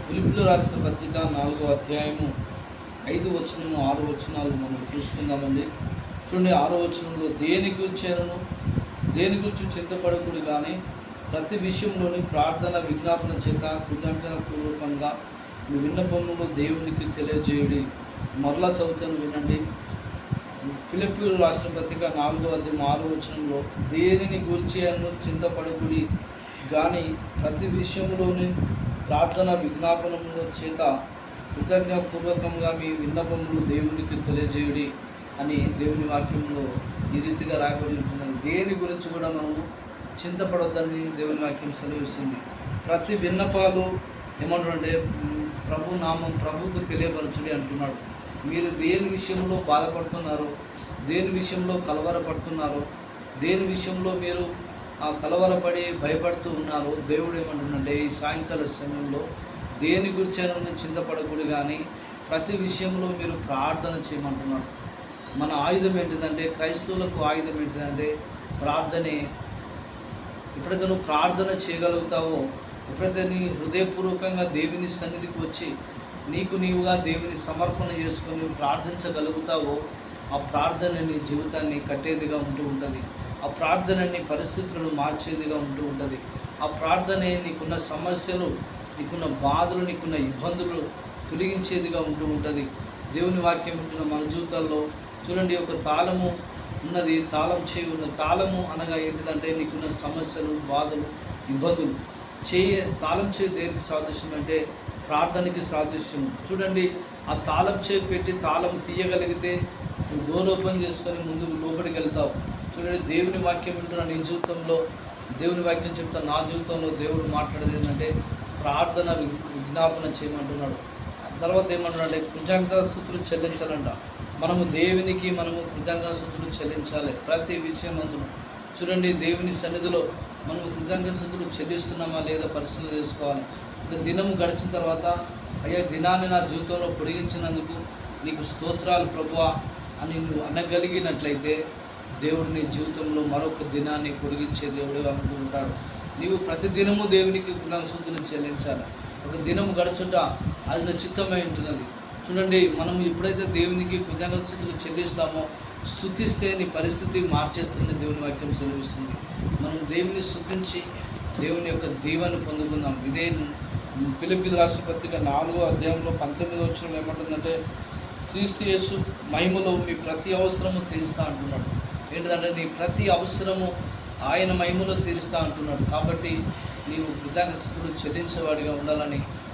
ఫిలిప్పీయులకు రాసిన పత్రిక 4వ అధ్యాయము 5 వచనము 6 వచనాలు మనం చూసుకుందామండి. చూడండి, 6వ వచనంలో దేని గురించి చింతపడకుడు కానీ ప్రతి విషయంలోని ప్రార్థన విజ్ఞాపన చేత కృతజ్ఞతాపూర్వకంగా మీ విన్నపములను దేవునికి తెలియజేయుడి. మరలా చదువుతాను, వినండి. ఫిలిప్పీయులకు రాసిన పత్రిక 4వ అధ్యాయం 6వ వచనంలో దేనిని గురించి చింతపడకుడి కానీ ప్రతి విషయంలోని ప్రార్థన విజ్ఞాపనముల చేత కృతజ్ఞతాపూర్వకంగా మీ విన్నపములు దేవునికి తెలియజేయుడి అని దేవుని వాక్యంలో ఈ రీతిగా రాయబడి ఉంటున్నది. దేని గురించి కూడా మనము చింతపడొద్దని దేవుని వాక్యం సెలవిస్తుంది. ప్రతి విన్నపాలు ఏమంటారంటే ప్రభువుకు తెలియపరచుడి అంటున్నాడు. మీరు దేని విషయంలో బాధపడుతున్నారో, దేని విషయంలో కలవరపడుతున్నారో, దేని విషయంలో మీరు కలవరపడి భయపడుతూ ఉన్నారు, దేవుడు ఏమంటుందంటే ఈ సాయంకాల సమయంలో దేని గురించి చింతపడకూడదు కానీ ప్రతి విషయంలో మీరు ప్రార్థన చేయమంటున్నాడు. మన ఆయుధం ఏంటిదంటే, క్రైస్తవులకు ఆయుధం ఏంటిదంటే ప్రార్థనే. ఎప్పుడైతే నువ్వు ప్రార్థన చేయగలుగుతావో, ఎప్పుడైతే నీ హృదయపూర్వకంగా దేవుని సన్నిధికి వచ్చి నీవుగా దేవుని సమర్పణ చేసుకొని ప్రార్థించగలుగుతావో, ఆ ప్రార్థన నీ జీవితాన్ని కట్టేదిగా ఉంటూ ఉంటుంది. ఆ ప్రార్థన నీ పరిస్థితులను మార్చేదిగా ఉంటూ ఉంటుంది. ఆ ప్రార్థనే నీకున్న సమస్యలు, నీకున్న బాధలు, నీకున్న ఇబ్బందులు తొలగించేదిగా ఉంటూ ఉంటుంది. దేవుని వాక్యం ఉంటున్న మన జీవితాల్లో చూడండి, ఒక తాళము ఉన్నది, తాళం చేయి ఉన్నది. తాళము అనగా ఏంటిదంటే నీకున్న సమస్యలు, బాధలు, ఇబ్బందులు. తాళం చేయి దేనికి సాదృశ్యం అంటే ప్రార్థనకి సాదృశ్యం. చూడండి, ఆ తాళం చేయి పెట్టి తాళం తీయగలిగితే నువ్వు డోర్ ఓపెన్ చేసుకొని ముందుకు లోపలికి వెళ్తావు. చూడండి, దేవుని వాక్యం వింటున్న నీ జీవితంలో, దేవుని వాక్యం చెప్తా నా జీవితంలో దేవుడు మాట్లాడేది ఏంటంటే ప్రార్థన విజ్ఞాపన చేయమంటున్నాడు. తర్వాత ఏమంటున్నాడంటే కృతజ్ఞతాస్తుతులు చెల్లించాలంట. దేవునికి కృతజ్ఞతాస్తుతులు చెల్లించాలి ప్రతి విషయం అందులో. చూడండి, దేవుని సన్నిధిలో మనం కృతజ్ఞతాస్తుతులు చెల్లిస్తున్నామా లేదా పరిశీలన చేసుకోవాలి. ఒక దినము గడిచిన తర్వాత, అయ్యా దినాన్ని నా జీవితంలో పొడిగించినందుకు నీకు స్తోత్రాలు ప్రభువా అని నువ్వు అనగలిగినట్లయితే దేవుడు నీ జీవితంలో మరొక దినాన్ని పొడిగించే దేవుడుగా అనుకుంటాడు. నీవు ప్రతి దినము దేవునికి కృతజ్ఞతాస్తుతులు చెల్లించాలి. ఒక దినము గడుచుట అది నా చిత్తమై ఉంటున్నది. చూడండి, మనం ఎప్పుడైతే దేవునికి కృతజ్ఞతాస్తుతులు చెల్లిస్తామో, స్తుతిస్తే నీ పరిస్థితి మార్చేస్తుందని దేవుని వాక్యం సెలవిస్తుంది. మనం దేవుని స్తుతించి దేవుని యొక్క దీవెన పొందుకుందాం. ఇదే ఫిలిప్పీయులకు రాసిన పత్రిక 4వ అధ్యాయంలో 19వ వచనం ఏమంటుందంటే క్రీస్తు యేసు మహిమలో మీ ప్రతి అవసరము తీరుస్తా అంటున్నాడు. ఏంటంటే నీ ప్రతి అవసరము ఆయన మహిమలో తీరుస్తా అంటున్నాడు. కాబట్టి నీవు కృతజ్ఞతలు చెల్లించేవాడిగా ఉండాలని